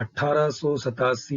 1887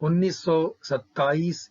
1927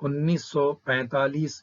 1945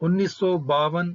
1952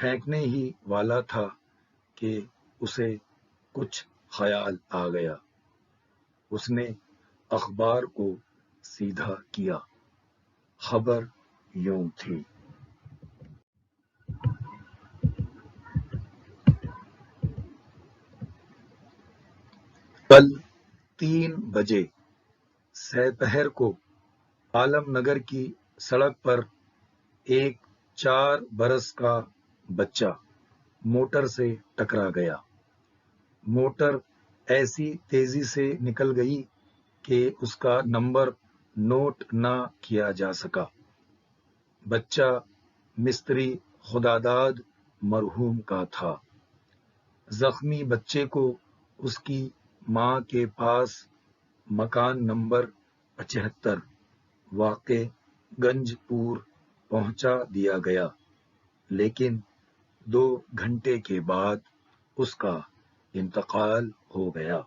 پھینکنے ہی والا تھا کہ اسے کچھ خیال آ گیا۔ اس نے اخبار کو سیدھا کیا۔ خبر یوں تھی: کل 3 بجے سپہر کو عالم نگر کی سڑک پر ایک 4 برس کا بچہ موٹر سے ٹکرا گیا۔ موٹر ایسی تیزی سے نکل گئی کہ اس کا نمبر نوٹ نہ کیا جا سکا۔ بچہ مستری خداداد مرحوم کا تھا۔ زخمی بچے کو اس کی ماں کے پاس مکان نمبر 75 واقع گنج پور پہنچا دیا گیا، لیکن 2 گھنٹے کے بعد اس کا انتقال ہو گیا۔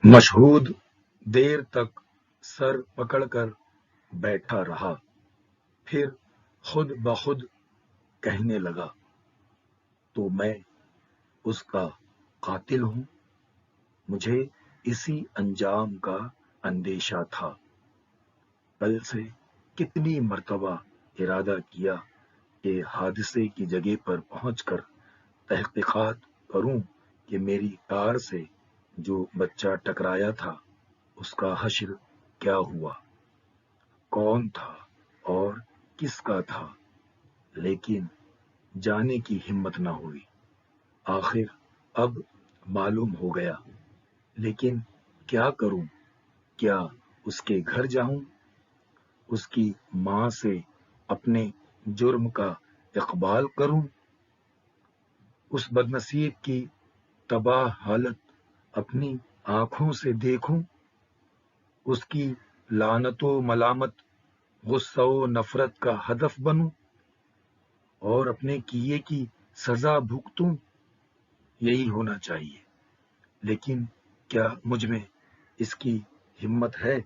مشہود دیر تک سر پکڑ کر بیٹھا رہا، پھر خود بخود کہنے لگا، تو میں اس کا قاتل ہوں؟ مجھے اسی انجام کا اندیشہ تھا۔ کل سے کتنی مرتبہ ارادہ کیا کہ حادثے کی جگہ پر پہنچ کر تحقیقات کروں کہ میری کار سے جو بچہ ٹکرایا تھا اس کا حشر کیا ہوا، کون تھا اور کس کا تھا، لیکن جانے کی ہمت نہ ہوئی۔ آخر اب معلوم ہو گیا، لیکن کیا کروں؟ کیا اس کے گھر جاؤں؟ اس کی ماں سے اپنے جرم کا اقبال کروں؟ اس بدنصیب کی تباہ حالت اپنی آنکھوں سے دیکھوں؟ اس کی لعنت و ملامت، غصہ و نفرت کا ہدف بنوں اور اپنے کیے کی سزا بھگتوں؟ یہی ہونا چاہیے، لیکن کیا مجھ میں اس کی ہمت ہے؟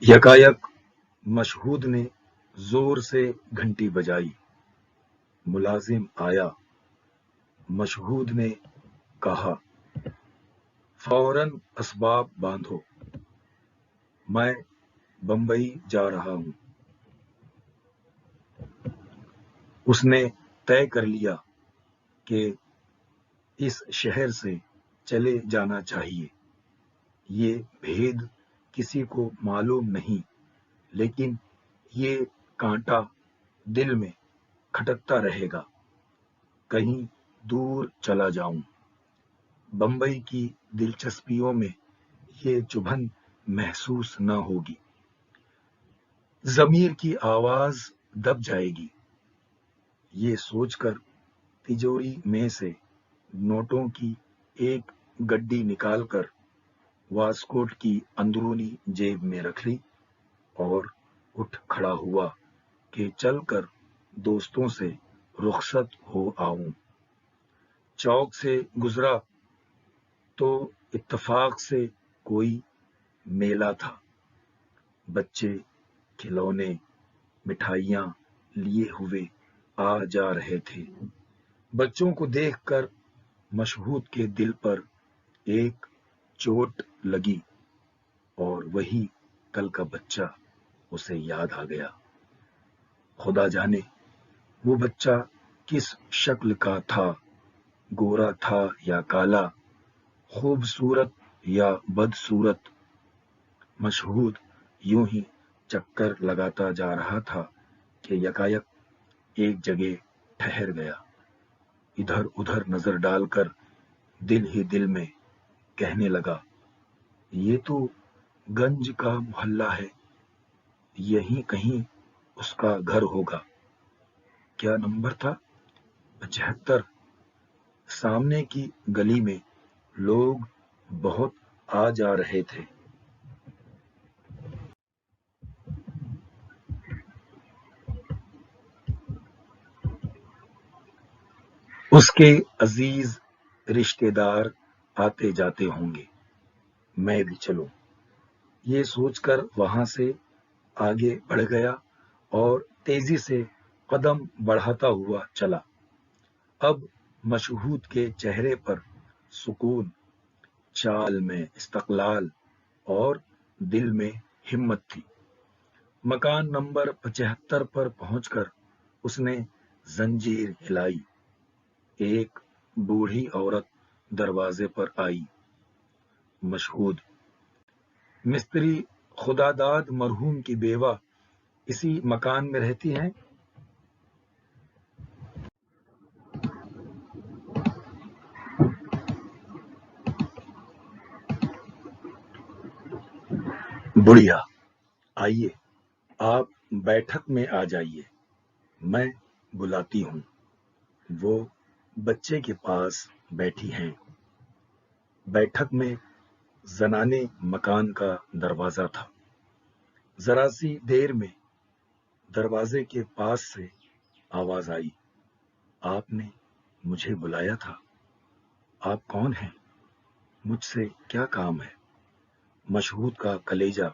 یکایک مشہود نے زور سے گھنٹی بجائی۔ ملازم آیا۔ مشہود نے کہا، فوراً اسباب باندھو، میں بمبئی جا رہا ہوں۔ اس نے طے کر لیا کہ اس شہر سے چلے جانا چاہیے۔ یہ بھید کسی کو معلوم نہیں، لیکن یہ کانٹا دل میں کھٹکتا رہے گا، کہیں دور چلا جاؤں۔ بمبئی کی دلچسپیوں میں یہ چبھن محسوس نہ ہوگی، ضمیر کی آواز دب جائے گی۔ یہ سوچ کر تجوری میں سے نوٹوں کی ایک گڈی نکال کر واسکوٹ کی اندرونی جیب میں رکھ لی اور اٹھ کھڑا ہوا کہ چل کر دوستوں سے رخصت ہو آؤں۔ چوک سے گزرا تو اتفاق سے کوئی میلہ تھا۔ بچے کھلونے، مٹھائیاں لیے ہوئے آ جا رہے تھے۔ بچوں کو دیکھ کر مشہود کے دل پر ایک چوٹ لگی اور وہی کل کا بچہ اسے یاد آ گیا۔ خدا جانے وہ بچہ کس شکل کا تھا، گورا تھا یا کالا، خوبصورت یا بدصورت۔ مشہود یوں ہی چکر لگاتا جا رہا تھا کہ یکایک ایک جگہ ٹھہر گیا۔ ادھر ادھر نظر ڈال کر دل ہی دل میں کہنے لگا، یہ تو گنج کا محلہ ہے، یہیں کہیں اس کا گھر ہوگا۔ کیا نمبر تھا؟ 75۔ سامنے کی گلی میں لوگ بہت آ جا رہے تھے۔ اس کے عزیز رشتے دار آتے جاتے ہوں گے، میں بھی چلوں۔ یہ سوچ کر وہاں سے آگے بڑھ گیا اور تیزی سے قدم بڑھاتا ہوا چلا۔ اب مشہود کے چہرے پر سکون، چال میں استقلال اور دل میں ہمت تھی۔ مکان نمبر 75 پر پہنچ کر اس نے زنجیر ہلائی۔ ایک بوڑھی عورت دروازے پر آئی۔ مشہود: مستری خداداد مرحوم کی بیوہ اسی مکان میں رہتی ہیں؟ بڑھیا: آئیے، آپ بیٹھک میں آ جائیے، میں بلاتی ہوں۔ وہ بچے کے پاس بیٹھی ہیں۔ بیٹھک میں زنانے مکان کا دروازہ تھا۔ ذرا سی دیر میں دروازے کے پاس سے آواز آئی: آپ نے مجھے بلایا تھا؟ آپ کون ہیں؟ مجھ سے کیا کام ہے؟ مشہود کا کلیجہ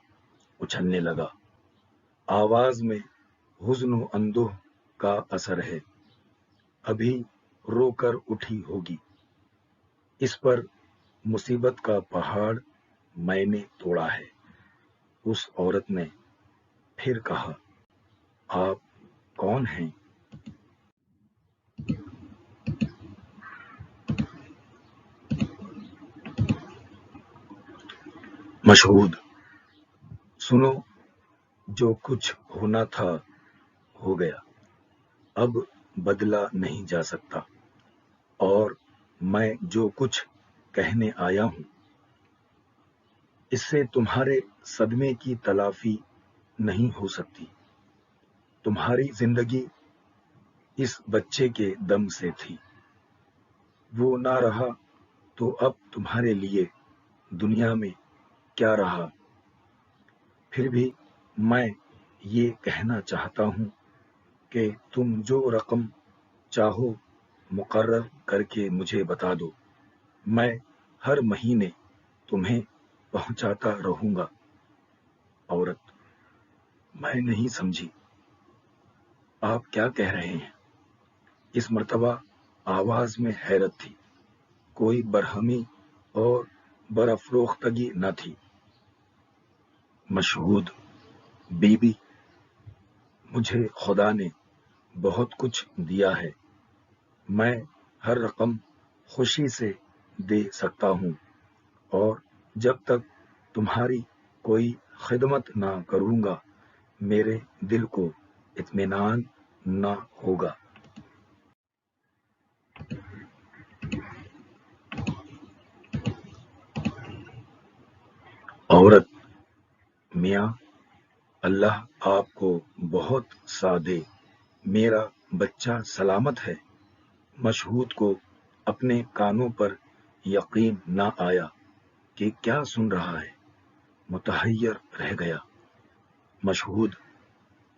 اچھلنے لگا۔ آواز میں حزن و اندوہ کا اثر ہے۔ ابھی رو کر اٹھی ہوگی۔ اس پر مصیبت کا پہاڑ میں نے توڑا ہے۔ اس عورت نے پھر کہا: آپ کون ہیں؟ مشہود: سنو، جو کچھ ہونا تھا ہو گیا، اب بدلا نہیں جا سکتا، اور میں جو کچھ کہنے آیا ہوں اس سے تمہارے صدمے کی تلافی نہیں ہو سکتی۔ تمہاری زندگی اس بچے کے دم سے تھی، وہ نہ رہا تو اب تمہارے لیے دنیا میں کیا رہا؟ پھر بھی میں یہ کہنا چاہتا ہوں کہ تم جو رقم چاہو مقرر کر کے مجھے بتا دو، میں ہر مہینے تمہیں پہنچاتا رہوں گا۔ عورت: میں نہیں سمجھی، آپ کیا کہہ رہے ہیں؟ اس مرتبہ آواز میں حیرت تھی، کوئی برہمی اور برافروختگی نہ تھی۔ مشہود: بی بی، مجھے خدا نے بہت کچھ دیا ہے، میں ہر رقم خوشی سے دے سکتا ہوں، اور جب تک تمہاری کوئی خدمت نہ کروں گا میرے دل کو اطمینان نہ ہوگا۔ عورت: میاں، اللہ آپ کو بہت سا دے، میرا بچہ سلامت ہے۔ مشہود کو اپنے کانوں پر یقین نہ آیا کہ کیا سن رہا ہے، متحیر رہ گیا۔ مشہود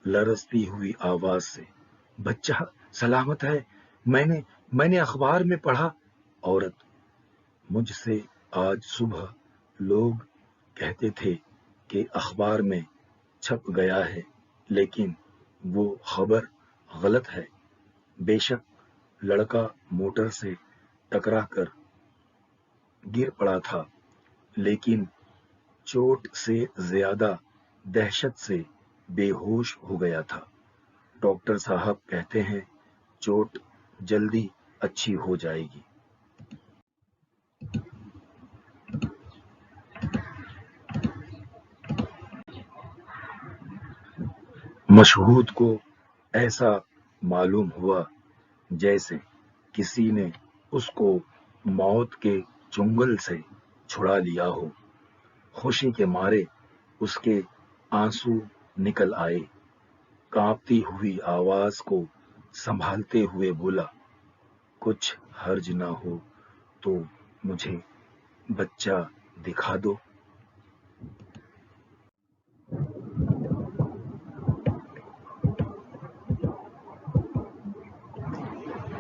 لرزتی ہوئی آواز سے: بچہ سلامت ہے، میں نے اخبار میں پڑھا۔ عورت: مجھ سے آج صبح لوگ کہتے تھے کہ اخبار میں چھپ گیا ہے، لیکن وہ خبر غلط ہے۔ بے شک لڑکا موٹر سے ٹکرا کر گر پڑا تھا، لیکن چوٹ سے زیادہ دہشت سے بے ہوش ہو گیا تھا۔ ڈاکٹر صاحب کہتے ہیں چوٹ جلدی اچھی ہو جائے گی۔ مشہود کو ایسا معلوم ہوا جیسے کسی نے اس کو موت کے چنگل سے چھڑا لیا ہو۔ خوشی کے مارے اس کے آنسو نکل آئے۔ کانپتی ہوئی آواز کو سنبھالتے ہوئے بولا: کچھ حرج نہ ہو تو مجھے بچہ دکھا دو۔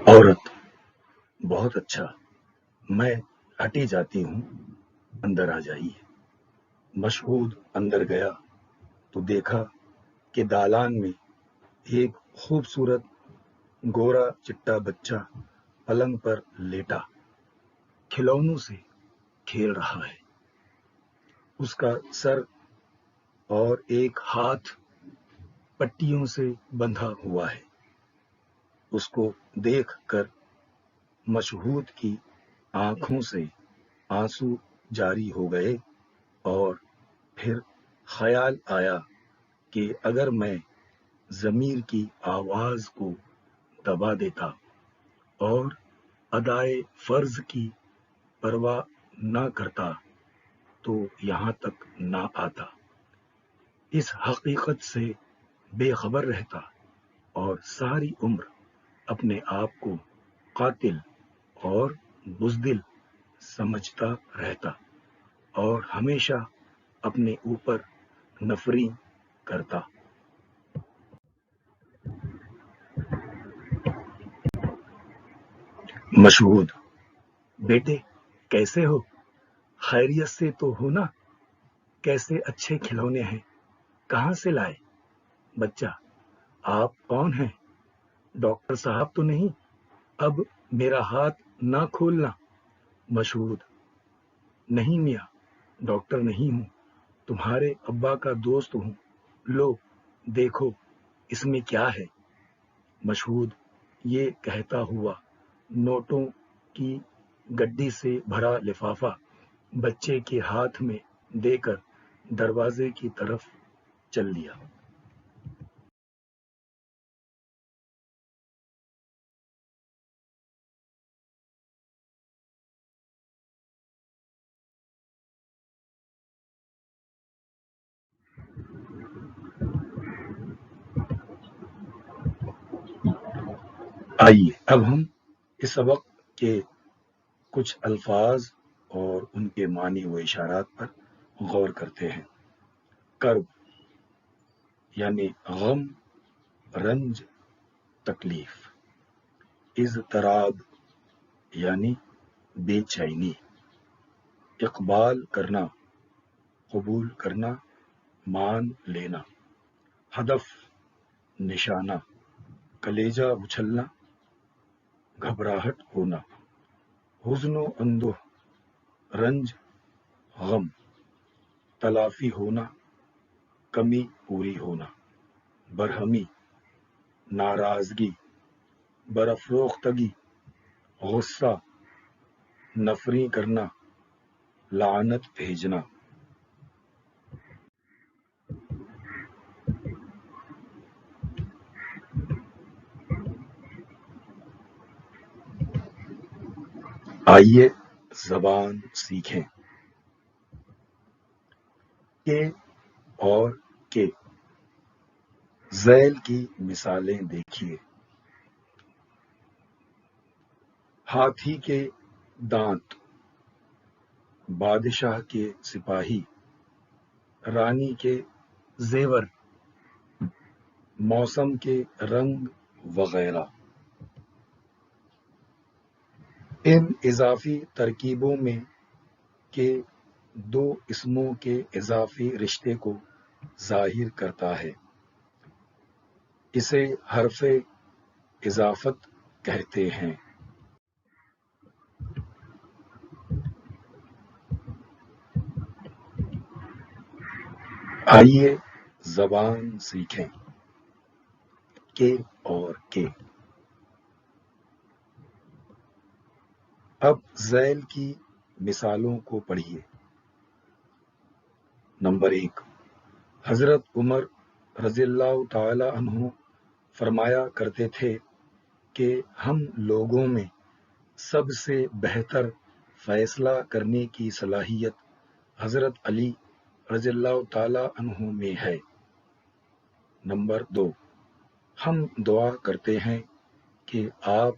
عورت: بہت اچھا، میں ہٹی جاتی ہوں، اندر آ جائیے۔ مشہود اندر گیا تو دیکھا کہ دالان میں ایک خوبصورت گورا چٹا بچہ پلنگ پر لیٹا کھلونوں سے کھیل رہا ہے۔ اس کا سر اور ایک ہاتھ پٹیوں سے بندھا ہوا ہے۔ اس کو دیکھ کر مشہود کی آنکھوں سے آنسو جاری ہو گئے اور پھر خیال آیا کہ اگر میں ضمیر کی آواز کو دبا دیتا اور ادائے فرض کی پرواہ نہ کرتا تو یہاں تک نہ آتا، اس حقیقت سے بے خبر رہتا اور ساری عمر اپنے آپ کو قاتل اور بزدل سمجھتا رہتا اور ہمیشہ اپنے اوپر نفری کرتا۔ مشہود: بیٹے کیسے ہو؟ خیریت سے تو ہو نا؟ کیسے اچھے کھلونے ہیں، کہاں سے لائے؟ بچہ: آپ کون ہیں؟ ڈاکٹر صاحب تو نہیں؟ اب میرا ہاتھ نہ کھولنا۔ مشہود: نہیں میاں، ڈاکٹر نہیں ہوں، تمہارے ابا کا دوست ہوں، لو دیکھو اس میں کیا ہے۔ مشہود یہ کہتا ہوا نوٹوں کی گڈی سے بھرا لفافہ بچے کے ہاتھ میں دے کر دروازے کی طرف چل دیا۔ آئیے اب ہم اس سبق کے کچھ الفاظ اور ان کے معنی و اشارات پر غور کرتے ہیں۔ کرب یعنی غم، رنج، تکلیف۔ اضطراب یعنی بے چینی۔ اقبال کرنا، قبول کرنا، مان لینا۔ ہدف، نشانہ، کلیجہ اچھلنا، گھبراہٹ ہونا۔ حزن و اندوہ، رنج، غم، تلافی ہونا، کمی پوری ہونا۔ برہمی، ناراضگی، برافروختگی، غصہ، نفری کرنا، لعنت بھیجنا۔ آئیے زبان سیکھیں۔ کے اور کے ذیل کی مثالیں دیکھیے۔ ہاتھی کے دانت، بادشاہ کے سپاہی، رانی کے زیور، موسم کے رنگ وغیرہ۔ ان اضافی ترکیبوں میں کے دو اسموں کے اضافی رشتے کو ظاہر کرتا ہے، اسے حرف اضافت کہتے ہیں۔ آئیے زبان سیکھیں۔ کے اور کے۔ اب ذیل کی مثالوں کو پڑھیے۔ نمبر 1، حضرت عمر رضی اللہ تعالی عنہ فرمایا کرتے تھے کہ ہم لوگوں میں سب سے بہتر فیصلہ کرنے کی صلاحیت حضرت علی رضی اللہ تعالی عنہ میں ہے۔ نمبر 2، ہم دعا کرتے ہیں کہ آپ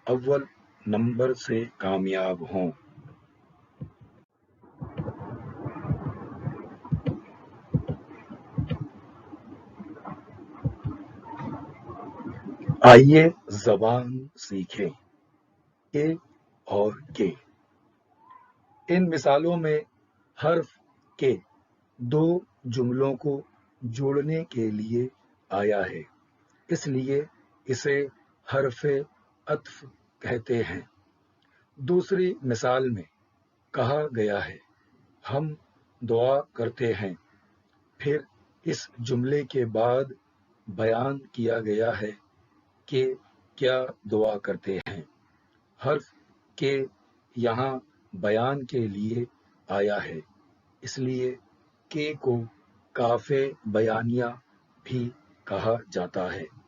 اول نمبر سے کامیاب ہوں۔ آئیے زبان سیکھیں۔ کے اور کے۔ ان مثالوں میں حرف کے دو جملوں کو جوڑنے کے لیے آیا ہے، اس لیے اسے حرف عطف کہتے ہیں۔ دوسری مثال میں کہا گیا ہے ہم دعا کرتے ہیں، پھر اس جملے کے بعد بیان کیا گیا ہے کہ کیا دعا کرتے ہیں۔ حرف کے یہاں بیان کے لیے آیا ہے، اس لیے کے کو کاف بیانیہ بھی کہا جاتا ہے۔